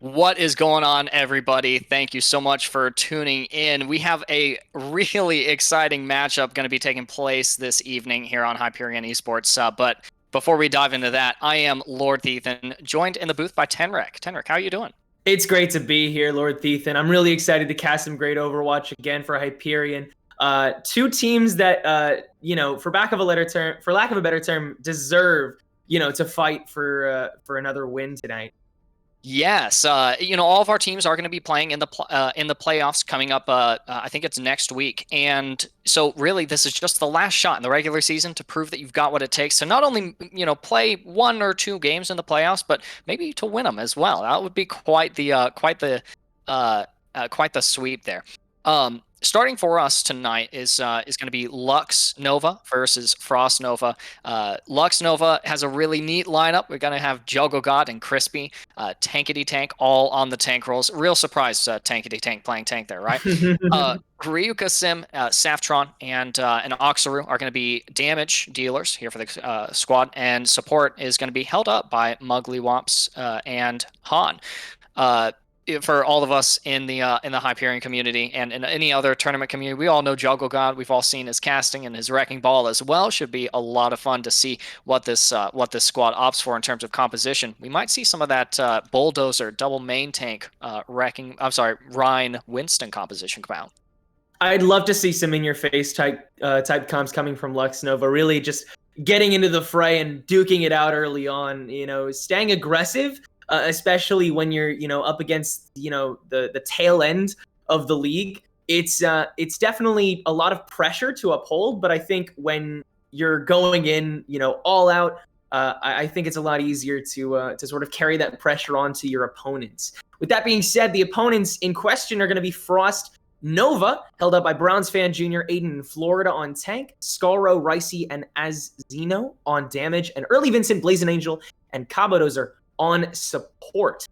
What is going on, everybody? Thank you so much for tuning in. We have a really exciting matchup going to be taking place this evening here on Hyperion Esports. But before we dive into that, I am Lord Ethan, joined in the booth by Tenrek. Tenrek, how are you doing? It's great to be here, Lord Thief, and I'm really excited to cast some great Overwatch again for Hyperion. Two teams that, for lack of a better term, deserve, to fight for another win tonight. Yes, all of our teams are going to be playing in the playoffs coming up. I think it's next week, and so really, this is just the last shot in the regular season to prove that you've got what it takes to not only play one or two games in the playoffs, but maybe to win them as well. That would be quite the sweep there. Starting for us tonight is going to be Lux Nova versus Frost Nova. Lux Nova has a really neat lineup. We're going to have Juggle God and Crispy, Tankety Tank, all on the tank rolls. Real surprise, Tankety Tank playing tank there, right? Ryuka Sim, Saftron, and Oxaru are going to be damage dealers here for the squad, and support is going to be held up by Mugly Wops and Han. For all of us in the Hyperion community and in any other tournament community, we all know Juggle God. We've all seen his casting and his wrecking ball as well. Should be a lot of fun to see what this squad opts for in terms of composition. We might see some of that bulldozer double main tank Rhine Winston composition come out. I'd love to see some in-your-face type comps coming from Lux Nova. Really, just getting into the fray and duking it out early on. Staying aggressive. Especially when you're, up against, the tail end of the league. It's definitely a lot of pressure to uphold, but I think when you're going in, all out, I think it's a lot easier to sort of carry that pressure onto your opponents. With that being said, the opponents in question are going to be Frost Nova, held up by Browns Fan Jr., Aiden in Florida on tank, Skullro, Ricey, and Azino on damage, and Early Vincent, Blazing Angel, and Cabodozer on support.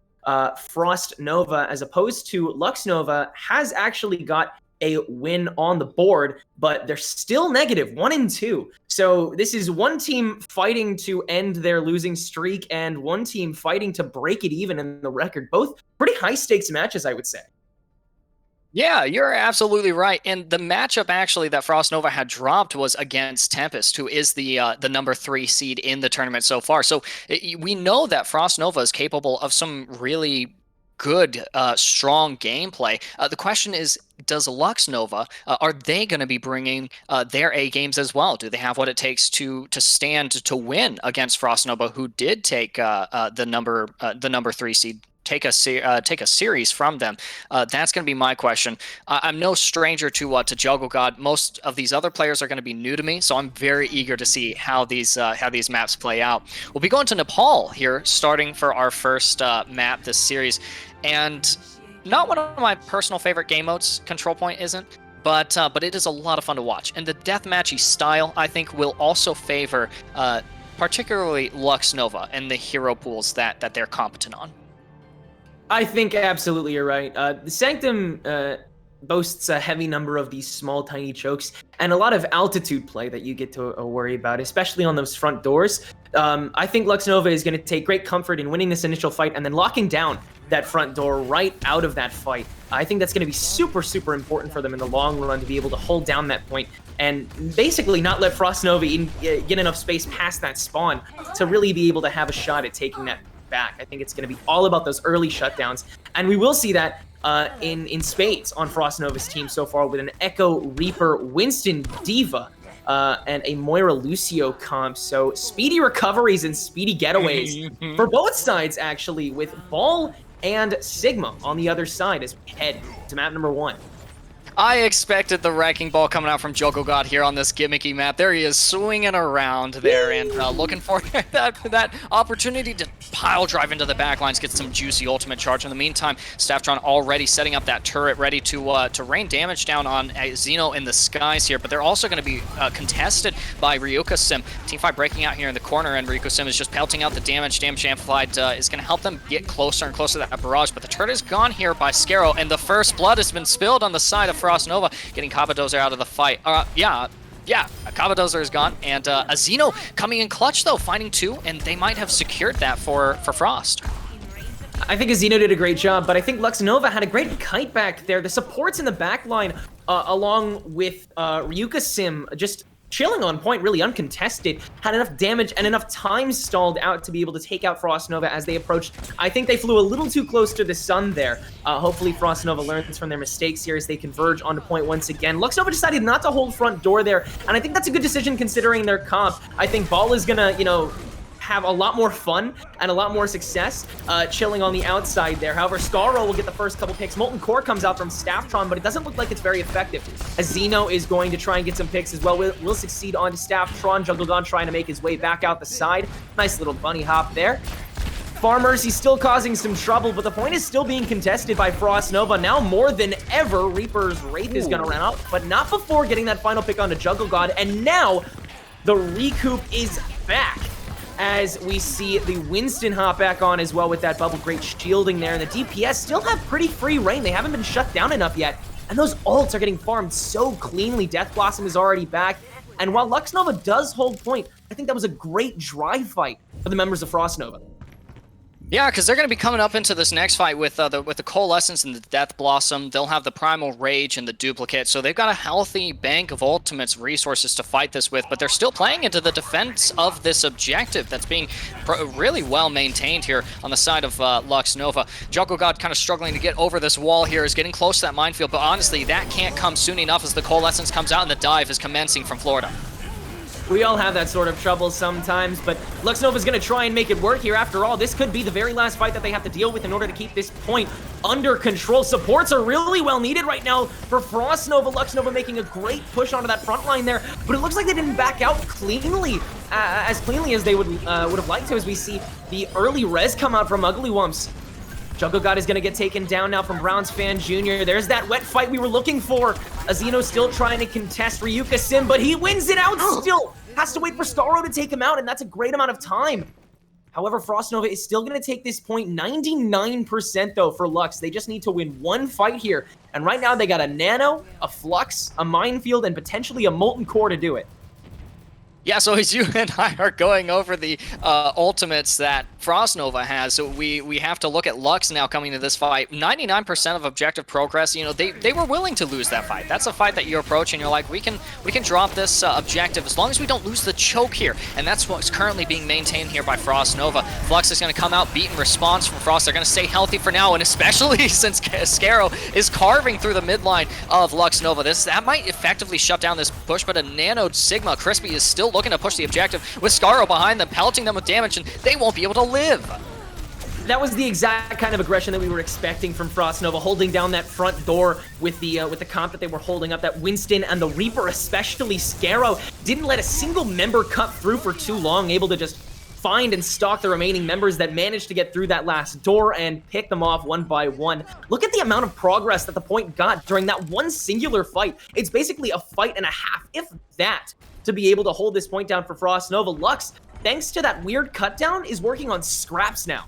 Frost Nova, as opposed to Lux Nova, has actually got a win on the board, but they're still negative 1-2. So this is one team fighting to end their losing streak and one team fighting to break it even in the record. Both pretty high stakes matches, I would say. Yeah, you're absolutely right. And the matchup actually that Frost Nova had dropped was against Tempest, who is the number 3 seed in the tournament so far. So we know that Frost Nova is capable of some really good, strong gameplay. The question is, does Lux Nova, are they going to be bringing their A games as well? Do they have what it takes to stand to win against Frost Nova, who did take the number 3 seed? Take a series from them. That's going to be my question. I'm no stranger to Juggle God. Most of these other players are going to be new to me, so I'm very eager to see how these maps play out. We'll be going to Nepal here, starting for our first map this series, and not one of my personal favorite game modes. Control Point isn't. But it is a lot of fun to watch, and the deathmatchy style I think will also favor particularly Lux Nova and the hero pools that they're competent on. I think absolutely you're right. The Sanctum boasts a heavy number of these small, tiny chokes and a lot of altitude play that you get to worry about, especially on those front doors. I think Lux Nova is going to take great comfort in winning this initial fight and then locking down that front door right out of that fight. I think that's going to be super, super important for them in the long run to be able to hold down that point and basically not let Frost Nova get enough space past that spawn to really be able to have a shot at taking that back. I think it's going to be all about those early shutdowns, and we will see that in spades on Frost Nova's team so far with an Echo Reaper Winston Diva and a Moira Lucio comp. So speedy recoveries and speedy getaways for both sides, actually, with Ball and Sigma on the other side as we head to map number 1. I expected the wrecking ball coming out from Juggle God here on this gimmicky map. There he is swinging around there and looking for that opportunity to pile drive into the backlines, get some juicy ultimate charge. In the meantime, Saftron already setting up that turret ready to rain damage down on Xeno in the skies here, but they're also going to be contested by Ryuka Sim. Teamfight breaking out here in the corner, and Ryuka Sim is just pelting out the damage. Damage amplified is going to help them get closer and closer to that barrage, but the turret is gone here by Scarrow, and the first blood has been spilled on the side of Frost Nova, getting Cabodozer out of the fight. Yeah, Cabodozer is gone, and Azino coming in clutch though, finding 2, and they might have secured that for Frost. I think Azino did a great job, but I think Lux Nova had a great kite back there. The supports in the back line, along with Ryuka Sim, just chilling on point, really uncontested, had enough damage and enough time stalled out to be able to take out Frost Nova as they approached. I think they flew a little too close to the sun there. Hopefully Frost Nova learns from their mistakes here as they converge onto point once again. Lux Nova decided not to hold front door there, and I think that's a good decision considering their comp. I think Ball is gonna, you know, have a lot more fun and a lot more success chilling on the outside there. However, Scaro will get the first couple picks. Molten Core comes out from Stafftron, but it doesn't look like it's very effective. Azino is going to try and get some picks as well. Will succeed onto Stafftron. Jungle God trying to make his way back out the side. Nice little bunny hop there. Farmers, he's still causing some trouble, but the point is still being contested by Frost Nova. Now more than ever, Reaper's Wraith is going to run out, but not before getting that final pick onto Jungle God. And now the recoup is back, as we see the Winston hop back on as well with that bubble. Great shielding there, and the DPS still have pretty free reign. They haven't been shut down enough yet, and those ults are getting farmed so cleanly. Death Blossom is already back, and while Lux Nova does hold point, I think that was a great dry fight for the members of Frost Nova. Yeah, because they're going to be coming up into this next fight with the Coalescence and the Death Blossom. They'll have the Primal Rage and the Duplicate, so they've got a healthy bank of ultimates resources to fight this with, but they're still playing into the defense of this objective that's being really well maintained here on the side of Lux Nova. Jungle God kind of struggling to get over this wall here, is getting close to that minefield, but honestly, that can't come soon enough as the Coalescence comes out and the dive is commencing from Florida. We all have that sort of trouble sometimes, but Lux Nova's gonna try and make it work here. After all, this could be the very last fight that they have to deal with in order to keep this point under control. Supports are really well needed right now for Frost Nova. Lux Nova making a great push onto that front line there, but it looks like they didn't back out cleanly, as cleanly as they would have liked to, as we see the early res come out from Ugly Wumps. Jungle God is going to get taken down now from Browns Fan Jr. There's that wet fight we were looking for. Azino still trying to contest Ryuka Sim, but he wins it out still. Has to wait for Starro to take him out, and that's a great amount of time. However, Frost Nova is still going to take this point 99% though for Lux. They just need to win one fight here. And right now they got a Nano, a Flux, a Minefield, and potentially a Molten Core to do it. Yeah, so as you and I are going over the ultimates that Frost Nova has, so we have to look at Lux now coming to this fight. 99% of objective progress, you know, they were willing to lose that fight. That's a fight that you approach and you're like, we can drop this objective as long as we don't lose the choke here. And that's what's currently being maintained here by Frost Nova. Flux is going to come out, beat in response from Frost. They're going to stay healthy for now, and especially since Scaro is carving through the midline of Lux Nova. That might effectively shut down this push, but a Nano Sigma Crispy is still looking to push the objective with Scaro behind them, pelting them with damage, and they won't be able to live. That was the exact kind of aggression that we were expecting from Frost Nova, holding down that front door with the comp that they were holding up. That Winston and the Reaper, especially Scaro, didn't let a single member cut through for too long, able to just find and stalk the remaining members that managed to get through that last door and pick them off one by one. Look at the amount of progress that the point got during that one singular fight. It's basically a fight and a half, if that, to be able to hold this point down for Frost Nova. Lux, thanks to that weird cut down, is working on scraps now.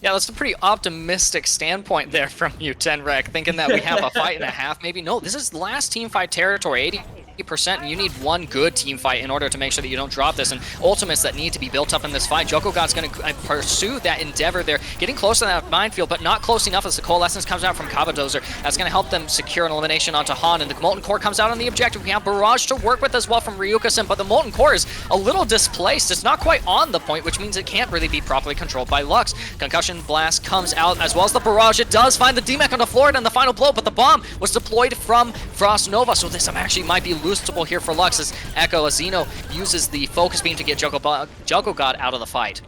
Yeah, that's a pretty optimistic standpoint there from you, Tenrek, thinking that we have a fight and a half. Maybe no, this is last team fight territory, 80%, and you need one good team fight in order to make sure that you don't drop this, and ultimates that need to be built up in this fight. Joko God's going to pursue that endeavor there, getting close to that minefield, but not close enough as the Coalescence comes out from Kabadozer. That's going to help them secure an elimination onto Han, and the Molten Core comes out on the objective. We have Barrage to work with as well from Ryuka Sim, but the Molten Core is a little displaced. It's not quite on the point, which means it can't really be properly controlled by Lux. Concussion Blast comes out as well as the Barrage. It does find the DMAC on the floor and the final blow, but the bomb was deployed from Frost Nova, so this actually might be losable here for Lux as Echo Azino uses the focus beam to get Joko God out of the fight.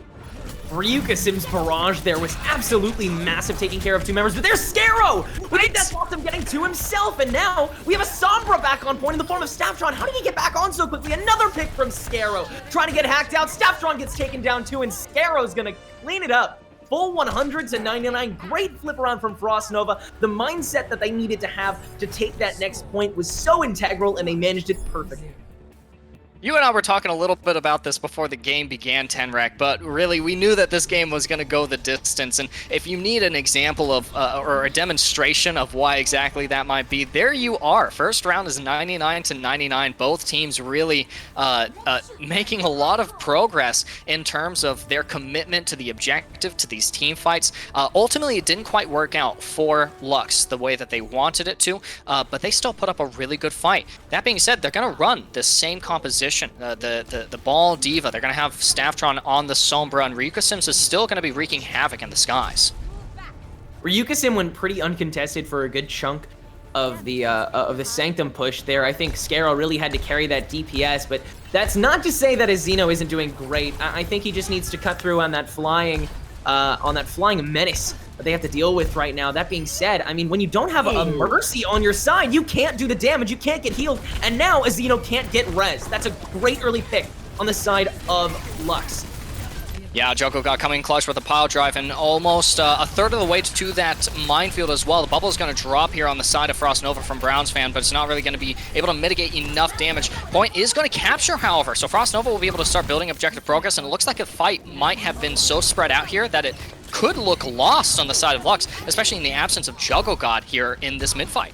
Ryuka Sim's barrage there was absolutely massive, taking care of two members, but there's Scaro! I think that's lost him getting to himself, and now we have a Sombra back on point in the form of Stafftron. How did he get back on so quickly? Another pick from Scaro, trying to get hacked out. Stafftron gets taken down too, and Scaro's gonna clean it up. Full 100 to 99, great flip around from Frost Nova. The mindset that they needed to have to take that next point was so integral, and they managed it perfectly. You and I were talking a little bit about this before the game began, Tenrek, but really we knew that this game was going to go the distance. And if you need an example of or a demonstration of why exactly that might be, there you are. First round is 99-99. Both teams really making a lot of progress in terms of their commitment to the objective, to these team fights. Ultimately, it didn't quite work out for Lux the way that they wanted it to, but they still put up a really good fight. That being said, they're going to run the same composition. The Ball Diva, they're going to have Staftron on the Sombra, and Ryuka Sims is still going to be wreaking havoc in the skies. Ryuka Sim went pretty uncontested for a good chunk of the Sanctum push there. I think Scarrow really had to carry that DPS, but that's not to say that Azino isn't doing great. I think he just needs to cut through on that flying menace that they have to deal with right now. That being said, I mean, when you don't have a Mercy on your side, you can't do the damage, you can't get healed, and now Azino can't get res. That's a great early pick on the side of Lux. Yeah, Joko got coming clutch with a pile drive, and almost a third of the way to that minefield as well. The bubble is going to drop here on the side of Frost Nova from Browns fan, but it's not really going to be able to mitigate enough damage. Point is going to capture, however, so Frost Nova will be able to start building objective progress, and it looks like a fight might have been so spread out here that it could look lost on the side of Lux, especially in the absence of Juggle God here in this mid-fight.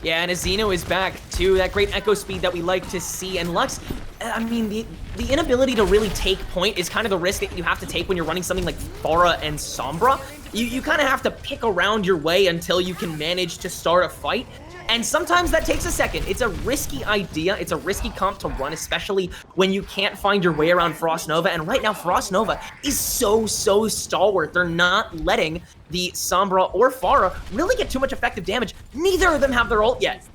Yeah, and Azino is back to that great echo speed that we like to see, and Lux, I mean, the inability to really take point is kind of the risk that you have to take when you're running something like Pharah and Sombra. You kind of have to pick around your way until you can manage to start a fight, and sometimes that takes a second. It's a risky idea, it's a risky comp to run, especially when you can't find your way around Frost Nova, and right now Frost Nova is so stalwart. They're not letting the Sombra or Pharah really get too much effective damage. Neither of them have their ult yet.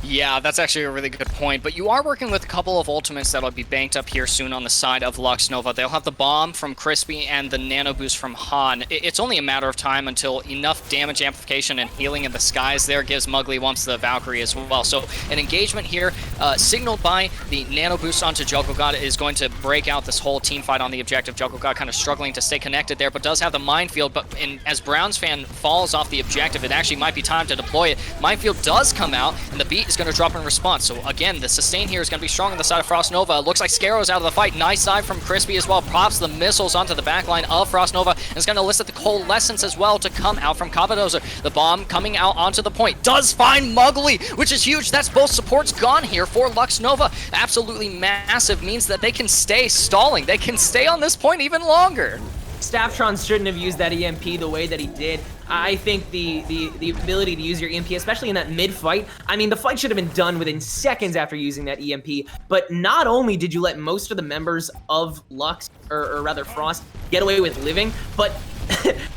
Yeah, that's actually a really good point, but you are working with a couple of ultimates that'll be banked up here soon on the side of Lux Nova. They'll have the bomb from Crispy and the nano boost from Han. It's only a matter of time until enough damage amplification and healing in the skies there gives Mugly once the Valkyrie as well. So an engagement here signaled by the nano boost onto Juggle God is going to break out this whole team fight on the objective. Juggle God kind of struggling to stay connected there, but does have the minefield, but as Browns fan falls off the objective, it actually might be time to deploy it. Minefield does come out, and the beat is going to drop in response. So again, the sustain here is going to be strong on the side of Frost Nova. Looks like Scarrow's out of the fight. Nice side from Crispy as well. Props the missiles onto the backline of Frost Nova, and it's going to elicit the Coalescence as well to come out from Capadozer. The bomb coming out onto the point does find Mugly, which is huge. That's both supports gone here for Lux Nova. Absolutely massive, means that they can stay stalling. They can stay on this point even longer. Staftron shouldn't have used that EMP the way that he did. I think the ability to use your EMP, especially in that mid-fight, I mean, the fight should have been done within seconds after using that EMP, but not only did you let most of the members of Lux, or rather Frost, get away with living, but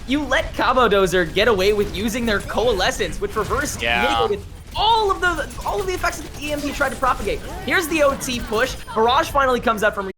you let Cabodozer get away with using their Coalescence, which mitigated all of the effects that the EMP tried to propagate. Here's the OT push. Barrage finally comes out from